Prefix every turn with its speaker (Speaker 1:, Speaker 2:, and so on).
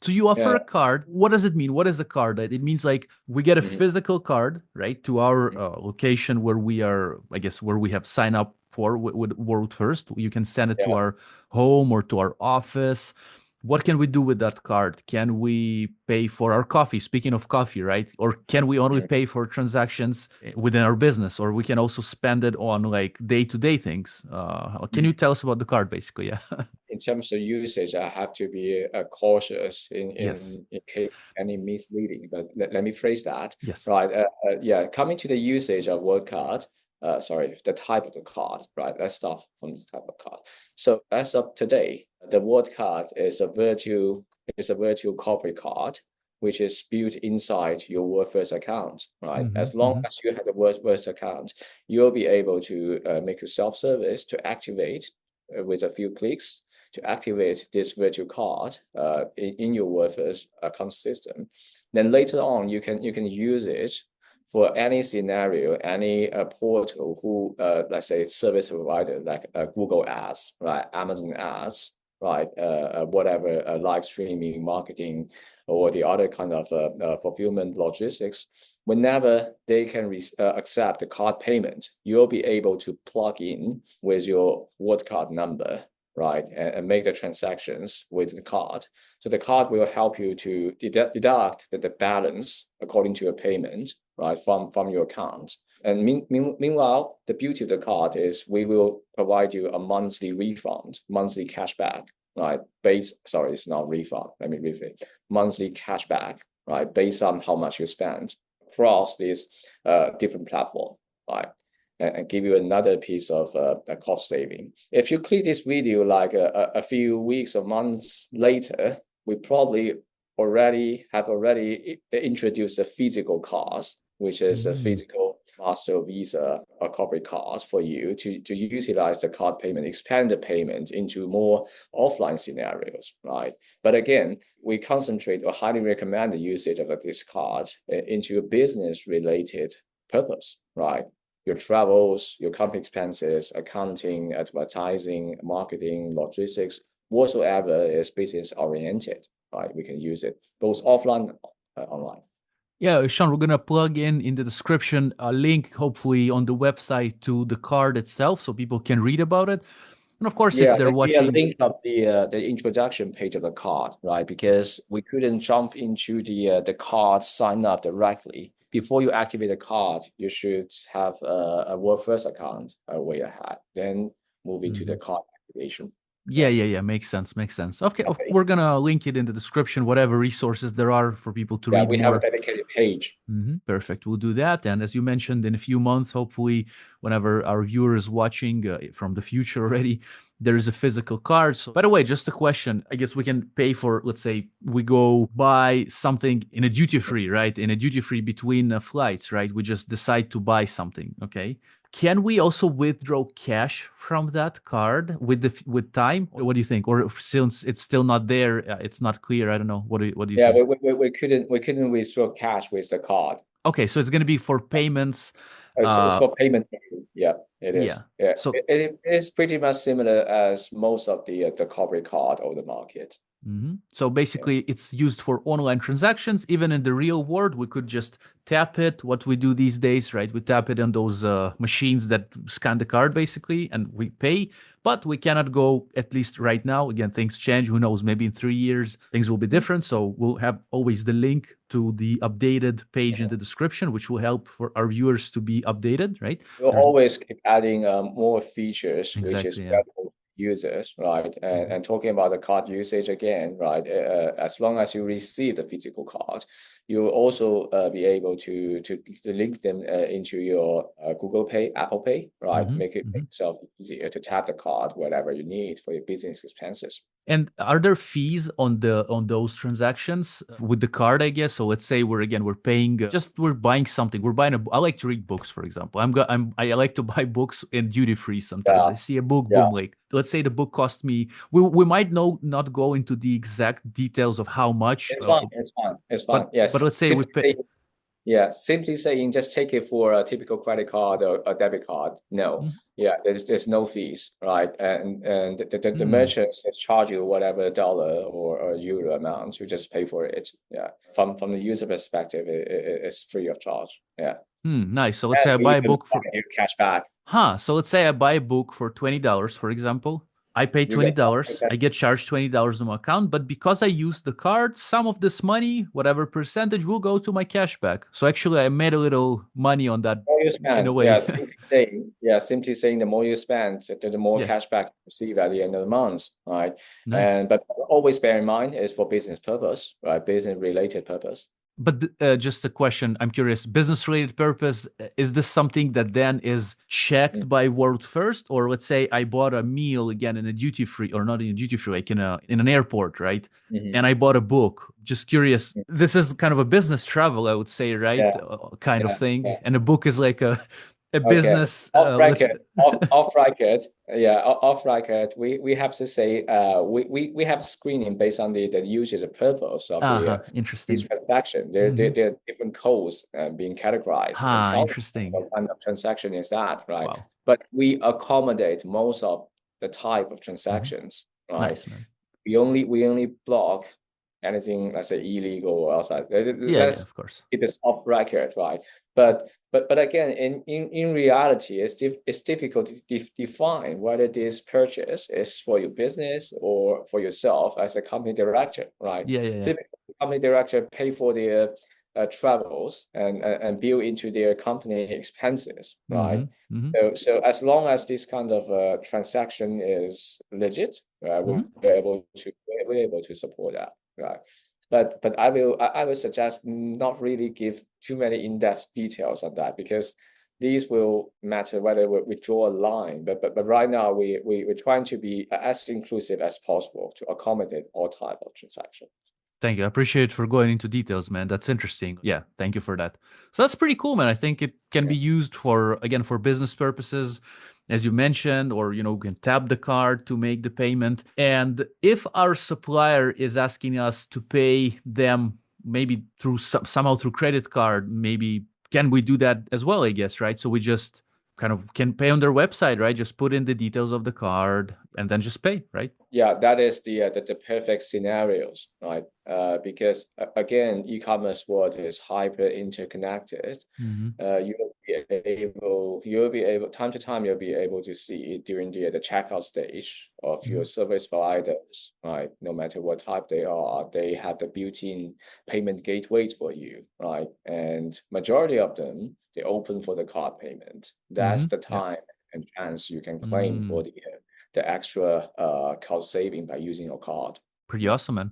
Speaker 1: So you offer
Speaker 2: Yeah.
Speaker 1: a card. What does it mean? What is a card? It means like we get a
Speaker 2: Mhm.
Speaker 1: physical card, right, to our location where we are, I guess, where we have signed up for with WorldFirst. You can send it to
Speaker 2: Yeah.
Speaker 1: our home or to our office. What can we do with that card? Can we pay for our coffee? Speaking of coffee, right? Or can we only
Speaker 2: Mhm.
Speaker 1: pay for transactions within our business? Or we can also spend it on like day-to-day things. Can you tell us about the card, basically? Yeah.
Speaker 2: In terms of usage, I have to be cautious
Speaker 1: Yes.
Speaker 2: in case any misleading. But let me phrase that.
Speaker 1: Yes.
Speaker 2: Right. Yeah. Coming to the usage of word card. Sorry, the type of the card. Right. Let's start from the type of card. So as of today, the word card is a virtual corporate card, which is built inside your WorldFirst account. Right.
Speaker 1: Hmm.
Speaker 2: As long
Speaker 1: Hmm.
Speaker 2: as you have the WorldFirst account, you'll be able to make your self-service to activate with a few clicks to activate this virtual card in your WorldFirst account system. Then later on, you can use it for any scenario, any portal who, let's say, service provider like Google Ads, right, Amazon Ads, right, whatever live streaming, marketing, or the other kind of fulfillment logistics. Whenever they can accept the card payment, you'll be able to plug in with your word card number, right, and make the transactions with the card. So the card will help you to deduct the balance according to your payment, right, from your account. And meanwhile, the beauty of the card is we will provide you a monthly refund, monthly cashback, right? Sorry, it's not refund. Let me rephrase. Monthly cashback, right, based on how much you spend across this different platform, right? And give you another piece of cost saving. If you click this video like a few weeks or months later, we probably already introduced a physical cards, which is a
Speaker 1: Mm.
Speaker 2: physical Master, Visa, or corporate cards for you to utilize the card payment, expand the payment into more offline scenarios, right? But again, we concentrate or highly recommend the usage of this card into a business related purpose, right? Your travels, your company expenses, accounting, advertising, marketing, logistics, whatsoever is business oriented, right? We can use it both offline and online.
Speaker 1: Yeah, Sean, we're gonna plug in the description a link, hopefully on the website to the card itself, so people can read about it. And of course, if
Speaker 2: Yeah,
Speaker 1: they're
Speaker 2: there'll be a
Speaker 1: watching,
Speaker 2: link of the introduction page of the card, right?
Speaker 1: yes.
Speaker 2: Because we couldn't jump into the card sign up directly. Before you activate the card, you should have a WorldFirst account way ahead, then move into the
Speaker 1: Mhm.
Speaker 2: card activation.
Speaker 1: Yeah,
Speaker 2: Yeah.
Speaker 1: yeah, yeah. Makes sense. Makes sense. Okay,
Speaker 2: Okay.
Speaker 1: we're gonna link it in the description, whatever resources there are for people to
Speaker 2: Yeah,
Speaker 1: read
Speaker 2: we have a
Speaker 1: more.
Speaker 2: dedicated page.
Speaker 1: Perfect. We'll do that. And as you mentioned, in a few months, hopefully, whenever our viewers watching from the future already, there is a physical card. So, by the way, just a question. I guess we can pay for, let's say, we go buy something in a duty free, right? In a duty free between flights, right? We just decide to buy something. Okay. Can we also withdraw cash from that card with time? What do you think? Or since it's still not there, it's not clear. I don't know. What do you
Speaker 2: Yeah,
Speaker 1: think?
Speaker 2: we couldn't withdraw cash with the card.
Speaker 1: Okay, so it's going to be for payments.
Speaker 2: It's
Speaker 1: Uh,
Speaker 2: for payment. Yeah, it is.
Speaker 1: yeah.
Speaker 2: Yeah,
Speaker 1: So,
Speaker 2: it is pretty much similar as most of the corporate card on the market.
Speaker 1: so
Speaker 2: Yeah.
Speaker 1: basically, it's used for online transactions. Even in the real world, we could just tap it. What we do these days, right? We tap it on those machines that scan the card, basically, and we pay. But we cannot go, at least right now. Again, things change. Who knows? Maybe in 3 years, things will be different. So we'll have always the link to the updated page in
Speaker 2: Yeah.
Speaker 1: the description, which will help for our viewers to be updated, right?
Speaker 2: We'll
Speaker 1: There's
Speaker 2: always keep adding more features, which is
Speaker 1: exactly, yeah.
Speaker 2: relevant to users, right?
Speaker 1: Mhm.
Speaker 2: And talking about the card usage again, right? As long as you receive the physical card, you'll also be able to link them into your Google Pay, Apple Pay, right?
Speaker 1: Hmm.
Speaker 2: Make
Speaker 1: Hmm.
Speaker 2: itself easier to tap the card wherever you need for your business expenses.
Speaker 1: And are there fees on those transactions with the card, I guess? So let's say we're paying just we're buying something. We're buying I like to read books, for example. I like to buy books in duty free sometimes.
Speaker 2: Yeah,
Speaker 1: I see a book,
Speaker 2: yeah.
Speaker 1: boom, like let's say the book cost me we might not go into the exact details of how much
Speaker 2: It's fine. It's fine. It's fine.
Speaker 1: but
Speaker 2: Yes.
Speaker 1: let's say we pay
Speaker 2: Typically, Yeah, simply saying just take it for a typical credit card or a debit card. No,
Speaker 1: Mhm.
Speaker 2: yeah, there's no fees, right? And the
Speaker 1: Mm.
Speaker 2: merchants just charge you whatever dollar or euro amount, you just pay for it. Yeah, from the user perspective, it's free of charge. Yeah,
Speaker 1: Nice. So let's
Speaker 2: and
Speaker 1: say I
Speaker 2: we
Speaker 1: buy a
Speaker 2: even
Speaker 1: book for
Speaker 2: provide you cash back.
Speaker 1: So let's say I buy a book for $20, for example. I pay
Speaker 2: You get
Speaker 1: $20. I get charged $20 on my account, but because I use the card, some of this money, whatever percentage, will go to my cashback. So actually, I made a little money on that
Speaker 2: more you
Speaker 1: in a
Speaker 2: spend,
Speaker 1: way.
Speaker 2: simply saying the more you spend, the more
Speaker 1: Yeah,
Speaker 2: cashback you receive at the end of the month, right?
Speaker 1: nice.
Speaker 2: And but always bear in mind it's for business purpose, right? Business related purpose.
Speaker 1: But just a question, I'm curious, business related purpose, is this something that then is checked by WorldFirst? Or let's say I bought a meal again in a duty free, or not in a duty free, like in an airport, right?
Speaker 2: Mm-hmm.
Speaker 1: And I bought a book. Just curious, this is kind of a business travel, I would say, right?
Speaker 2: Yeah,
Speaker 1: Kind of
Speaker 2: yeah,
Speaker 1: thing.
Speaker 2: yeah.
Speaker 1: And a book is like a
Speaker 2: Okay.
Speaker 1: business,
Speaker 2: Off
Speaker 1: let's
Speaker 2: record, off record, yeah, off record. We have to say, we have screening based on the usage purpose of the this
Speaker 1: interesting.
Speaker 2: transaction.
Speaker 1: Hmm.
Speaker 2: There are different codes being categorized and tell us
Speaker 1: Interesting.
Speaker 2: what kind of transaction is that, right?
Speaker 1: Wow.
Speaker 2: But we accommodate most of the type of
Speaker 1: Hmm.
Speaker 2: transactions, right?
Speaker 1: Nice, man.
Speaker 2: We only block anything, let's say, illegal or outside.
Speaker 1: Yeah,
Speaker 2: Let's
Speaker 1: of course.
Speaker 2: keep this off record, right? But again, in reality, it's difficult to define whether this purchase is for your business or for yourself as a company director, right?
Speaker 1: Yeah.
Speaker 2: Typically, the company director pay for their travels and build into their company expenses, right?
Speaker 1: Hmm. Hmm.
Speaker 2: So as long as this kind of transaction is legit,
Speaker 1: Hmm.
Speaker 2: we're able to support that, right? But I will suggest not really give too many in-depth details on that because these will matter whether we draw a line. But right now we're trying to be as inclusive as possible to accommodate all type of transactions.
Speaker 1: Thank you. I appreciate for going into details, man. That's interesting. Yeah, thank you for that. So that's pretty cool, man. I think it can
Speaker 2: Yeah.
Speaker 1: be used for, again, for business purposes, as you mentioned, or we can tap the card to make the payment. And if our supplier is asking us to pay them maybe through somehow through credit card, maybe can we do that as well, I guess, right? So we just kind of can pay on their website, right? Just put in the details of the card and then just pay, right?
Speaker 2: Yeah, that is the perfect scenarios, right? Because again, e-commerce world is hyper interconnected.
Speaker 1: Mm-hmm.
Speaker 2: You'll be able time to time you'll be able to see during the checkout stage of
Speaker 1: Mm-hmm.
Speaker 2: your service providers, right? No matter what type they are, they have the built-in payment gateways for you, right? And majority of them they open for the card payment.
Speaker 1: Mm-hmm.
Speaker 2: That's the
Speaker 1: Yeah.
Speaker 2: time and chance you can claim
Speaker 1: Mm.
Speaker 2: for the extra cost saving by using your card.
Speaker 1: Pretty awesome, man.